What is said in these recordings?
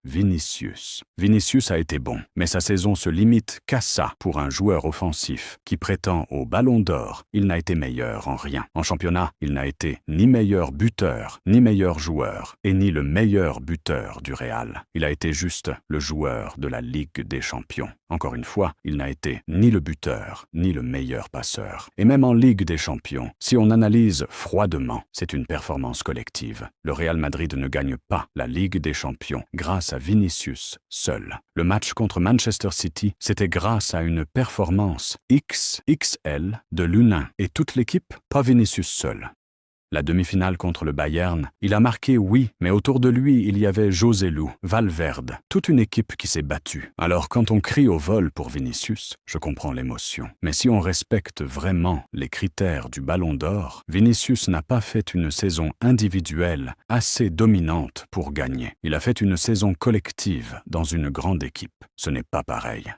Vinicius. Vinicius a été bon, mais sa saison se limite qu'à ça pour un joueur offensif qui prétend au Ballon d'Or. Il n'a été meilleur en rien. En championnat, il n'a été ni meilleur buteur, ni meilleur joueur, et ni le meilleur buteur du Real. Il a été juste le joueur de la Ligue des Champions. Encore une fois, il n'a été ni le buteur, ni le meilleur passeur. Et même en Ligue des Champions, si on analyse froidement, c'est une performance collective. Le Real Madrid ne gagne pas la Ligue des Champions grâce à Vinicius seul. Le match contre Manchester City, c'était grâce à une performance XXL de l'Unain et toute l'équipe, pas Vinicius seul. La demi-finale contre le Bayern, il a marqué, oui, mais autour de lui, il y avait Joselu, Valverde, toute une équipe qui s'est battue. Alors quand on crie au vol pour Vinicius, je comprends l'émotion. Mais si on respecte vraiment les critères du Ballon d'Or, Vinicius n'a pas fait une saison individuelle assez dominante pour gagner. Il a fait une saison collective dans une grande équipe. Ce n'est pas pareil.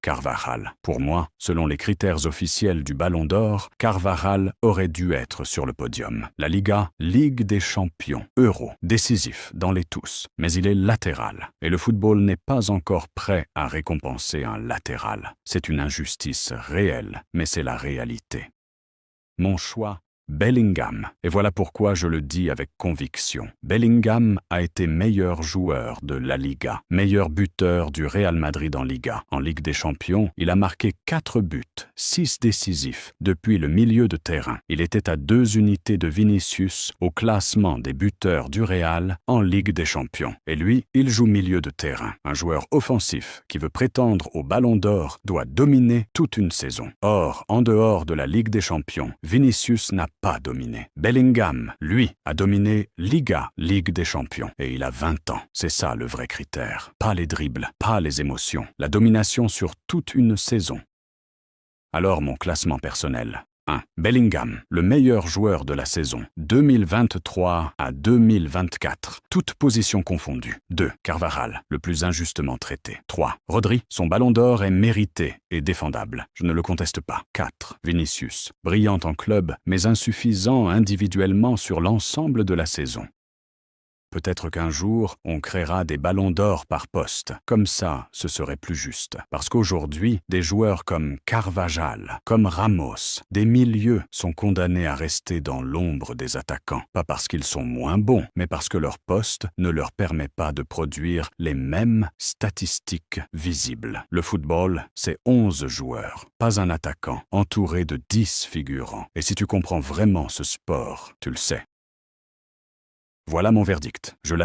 Carvajal. Pour moi, selon les critères officiels du Ballon d'Or, Carvajal aurait dû être sur le podium. La Liga, Ligue des Champions, Euro, décisif dans les tous, mais il est latéral. Et le football n'est pas encore prêt à récompenser un latéral. C'est une injustice réelle, mais c'est la réalité. Mon choix, Bellingham. Et voilà pourquoi je le dis avec conviction. Bellingham a été meilleur joueur de la Liga, meilleur buteur du Real Madrid en Liga. En Ligue des Champions, il a marqué 4 buts, 6 décisifs, depuis le milieu de terrain. Il était à 2 unités de Vinicius au classement des buteurs du Real en Ligue des Champions. Et lui, il joue milieu de terrain. Un joueur offensif qui veut prétendre au Ballon d'Or doit dominer toute une saison. Or, en dehors de la Ligue des Champions, Vinicius n'a pas dominé. Bellingham, lui, a dominé Liga, Ligue des Champions. Et il a 20 ans. C'est ça le vrai critère. Pas les dribbles, pas les émotions. La domination sur toute une saison. Alors mon classement personnel. 1. Bellingham, le meilleur joueur de la saison, 2023 à 2024, toutes positions confondues. 2. Carvajal, le plus injustement traité. 3. Rodri, son Ballon d'Or est mérité et défendable. Je ne le conteste pas. 4. Vinicius, brillant en club, mais insuffisant individuellement sur l'ensemble de la saison. Peut-être qu'un jour, on créera des ballons d'or par poste. Comme ça, ce serait plus juste. Parce qu'aujourd'hui, des joueurs comme Carvajal, comme Ramos, des milieux sont condamnés à rester dans l'ombre des attaquants. Pas parce qu'ils sont moins bons, mais parce que leur poste ne leur permet pas de produire les mêmes statistiques visibles. Le football, c'est 11 joueurs, pas un attaquant, entouré de 10 figurants. Et si tu comprends vraiment ce sport, tu le sais. Voilà mon verdict. Je l'assume.